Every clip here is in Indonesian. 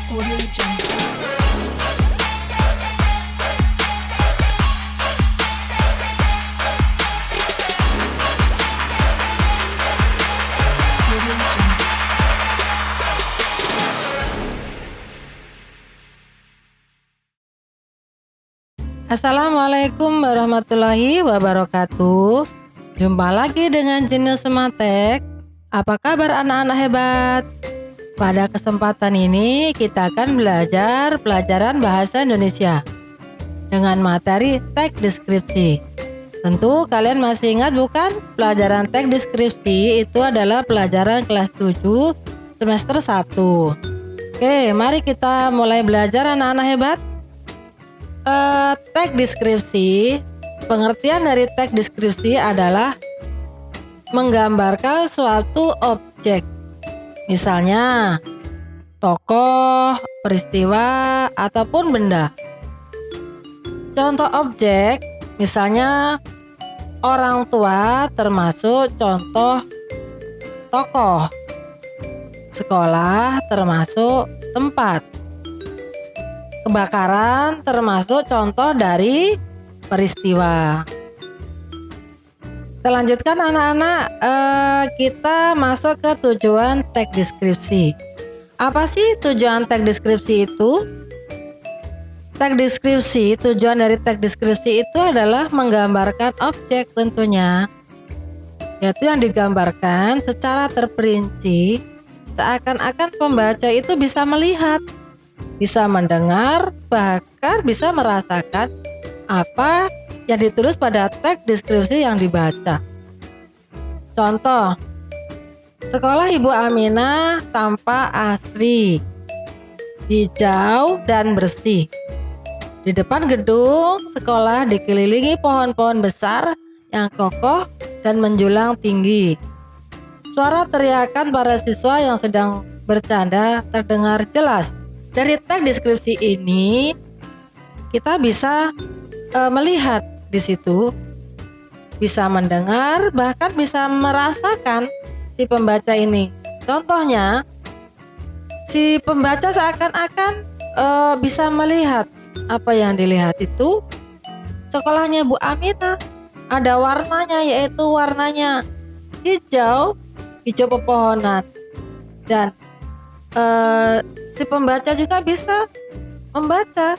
Audio Jungle. Audio Jungle. Assalamualaikum warahmatullahi wabarakatuh. Jumpa lagi dengan Jenius Sematek. Apa kabar anak-anak hebat? Pada kesempatan ini kita akan belajar pelajaran bahasa Indonesia dengan materi teks deskripsi. Tentu kalian masih ingat bukan? Pelajaran teks deskripsi itu adalah pelajaran kelas 7 semester 1. Oke, mari kita mulai belajar anak-anak hebat. Teks deskripsi, pengertian dari teks deskripsi adalah menggambarkan suatu objek, misalnya tokoh, peristiwa, ataupun benda. Contoh objek, misalnya orang tua, termasuk contoh tokoh. Sekolah termasuk tempat. Kebakaran termasuk contoh dari peristiwa. Selanjutkan anak-anak, kita masuk ke tujuan teks deskripsi. Apa sih tujuan teks deskripsi itu? Teks deskripsi, tujuan dari teks deskripsi itu adalah menggambarkan objek tentunya, yaitu yang digambarkan secara terperinci, seakan-akan pembaca itu bisa melihat, bisa mendengar, bahkan bisa merasakan apa yang ditulis pada teks deskripsi yang dibaca. Contoh, sekolah Ibu Aminah tampak asri, hijau dan bersih. Di depan gedung sekolah dikelilingi pohon-pohon besar yang kokoh dan menjulang tinggi. Suara teriakan para siswa yang sedang bercanda terdengar jelas. Dari teks deskripsi ini kita bisa melihat di situ, bisa mendengar, bahkan bisa merasakan si pembaca ini. Contohnya, si pembaca seakan-akan bisa melihat apa yang dilihat itu sekolahnya Bu Aminah. Ada warnanya, yaitu warnanya hijau, hijau pepohonan, dan si pembaca juga bisa membaca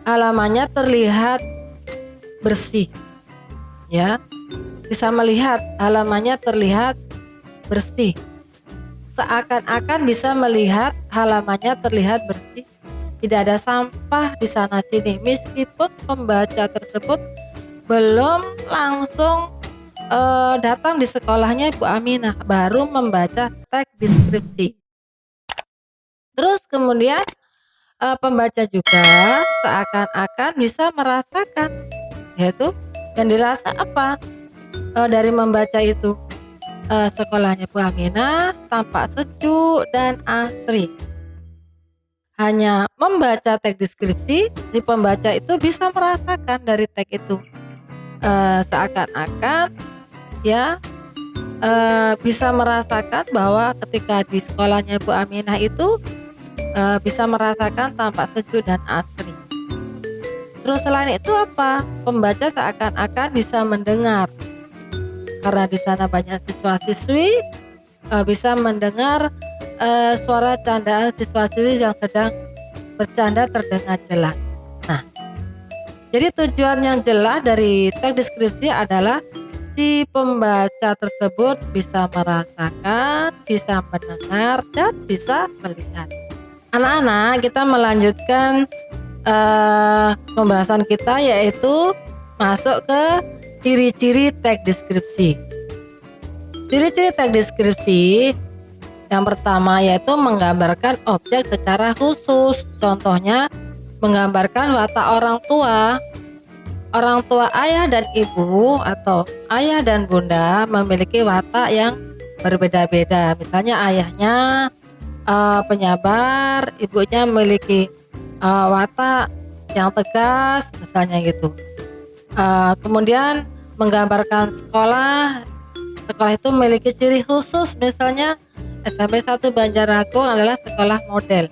halamannya terlihat bersih, ya, bisa melihat halamannya terlihat bersih, seakan-akan bisa melihat halamannya terlihat bersih, tidak ada sampah di sana sini, meskipun pembaca tersebut belum langsung datang di sekolahnya Ibu Aminah, baru membaca teks deskripsi. Terus kemudian pembaca juga seakan-akan bisa merasakan, yaitu yang dirasa apa dari membaca itu, sekolahnya Bu Aminah tampak sejuk dan asri. Hanya membaca teks deskripsi, si pembaca itu bisa merasakan dari teks itu, seakan-akan ya bisa merasakan bahwa ketika di sekolahnya Bu Aminah itu bisa merasakan tampak sejuk dan asri. Terus selain itu apa? Pembaca seakan-akan bisa mendengar, karena di sana banyak siswa-siswi, bisa mendengar suara candaan siswa-siswi yang sedang bercanda terdengar jelas. Nah, jadi tujuan yang jelas dari teks deskripsi adalah si pembaca tersebut bisa merasakan, bisa mendengar, dan bisa melihat. Anak-anak, kita melanjutkan pembahasan kita, yaitu masuk ke ciri-ciri teks deskripsi. Ciri-ciri teks deskripsi yang pertama yaitu menggambarkan objek secara khusus. Contohnya menggambarkan watak orang tua ayah dan ibu atau ayah dan bunda memiliki watak yang berbeda-beda. Misalnya ayahnya penyabar, ibunya memiliki watak yang tegas, misalnya gitu. Kemudian menggambarkan sekolah itu memiliki ciri khusus, misalnya SMP 1 Banjaragung adalah sekolah model.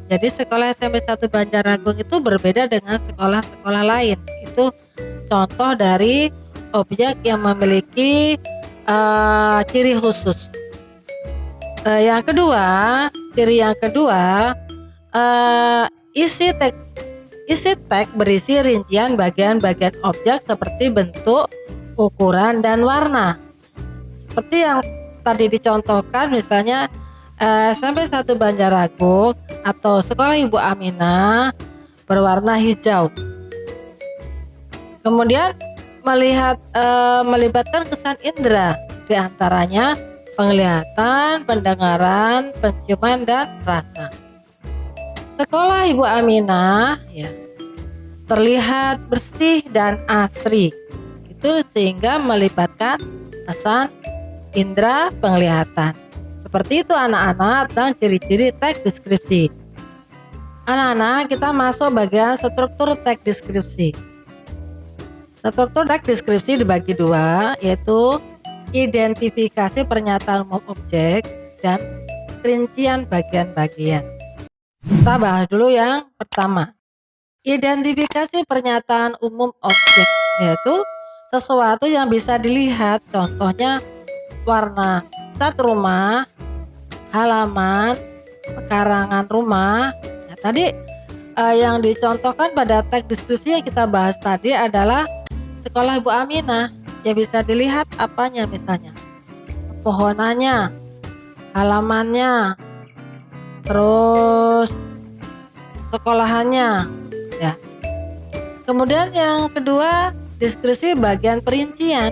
Jadi sekolah SMP 1 Banjaragung itu berbeda dengan sekolah-sekolah lain. Itu contoh dari objek yang memiliki ciri khusus. Yang kedua, ciri yang kedua, isi tag berisi rincian bagian-bagian objek seperti bentuk, ukuran, dan warna. Seperti yang tadi dicontohkan, misalnya SMP 1 Banjaragung atau Sekolah Ibu Aminah berwarna hijau. Kemudian melibatkan kesan indera, diantaranya penglihatan, pendengaran, penciuman, dan rasa. Sekolah Ibu Aminah ya terlihat bersih dan asri, itu sehingga melibatkan kesan indera penglihatan. Seperti itu anak-anak, tentang ciri-ciri teks deskripsi. Anak-anak, kita masuk bagian struktur teks deskripsi. Struktur teks deskripsi dibagi dua, yaitu identifikasi pernyataan umum objek dan rincian bagian-bagian. Kita bahas dulu yang pertama. Identifikasi pernyataan umum objek, yaitu sesuatu yang bisa dilihat, contohnya warna cat rumah, halaman, pekarangan rumah. Nah, tadi yang dicontohkan pada teks deskripsi yang kita bahas tadi adalah Sekolah Ibu Aminah. Ya bisa dilihat apanya, misalnya pohonannya, halamannya, terus sekolahannya ya. Kemudian yang kedua, deskripsi bagian perincian,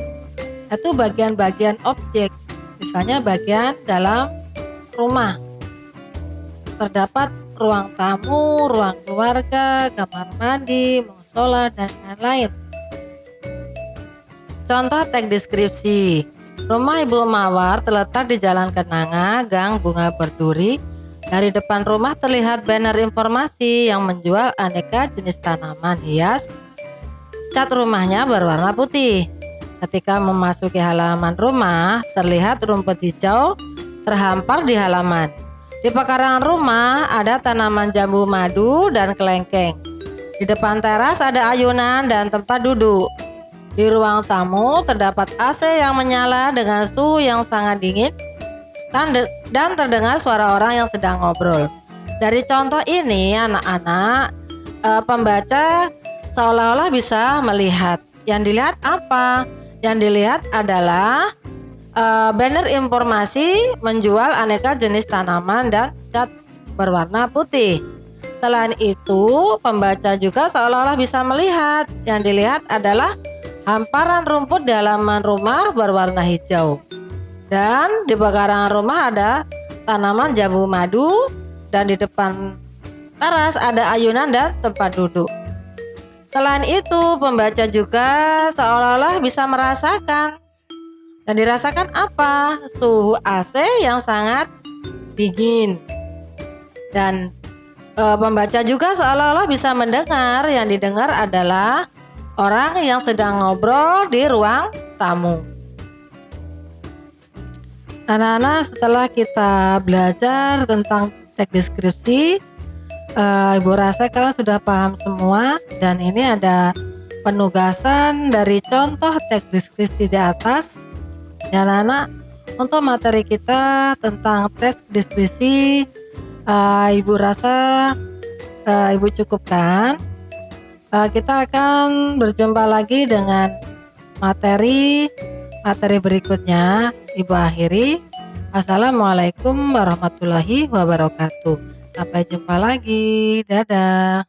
yaitu bagian-bagian objek. Misalnya bagian dalam rumah terdapat ruang tamu, ruang keluarga, kamar mandi, musola, dan lain-lain. Contoh teks deskripsi. Rumah Ibu Mawar terletak di Jalan Kenanga, Gang Bunga Berduri. Dari depan rumah terlihat banner informasi yang menjual aneka jenis tanaman hias. Cat rumahnya berwarna putih. Ketika memasuki halaman rumah, terlihat rumput hijau terhampar di halaman. Di pekarangan rumah ada tanaman jambu madu dan kelengkeng. Di depan teras ada ayunan dan tempat duduk. Di ruang tamu terdapat AC yang menyala dengan suhu yang sangat dingin dan terdengar suara orang yang sedang ngobrol. Dari contoh ini, anak-anak, pembaca seolah-olah bisa melihat. Yang dilihat apa? Yang dilihat adalah banner informasi menjual aneka jenis tanaman dan cat berwarna putih. Selain itu, pembaca juga seolah-olah bisa melihat. Yang dilihat adalah hamparan rumput di halaman rumah berwarna hijau. Dan di pekarangan rumah ada tanaman jambu madu, dan di depan teras ada ayunan dan tempat duduk. Selain itu, pembaca juga seolah-olah bisa merasakan. Dan dirasakan apa? Suhu AC yang sangat dingin. Dan pembaca juga seolah-olah bisa mendengar. Yang didengar adalah orang yang sedang ngobrol di ruang tamu. Anak-anak, setelah kita belajar tentang teks deskripsi, Ibu rasa kalian sudah paham semua, dan ini ada penugasan dari contoh teks deskripsi di atas. Ya anak-anak, untuk materi kita tentang teks deskripsi, Ibu rasa Ibu cukupkan. Kita akan berjumpa lagi dengan materi berikutnya. Ibu akhiri. Wassalamualaikum warahmatullahi wabarakatuh. Sampai jumpa lagi. Dadah.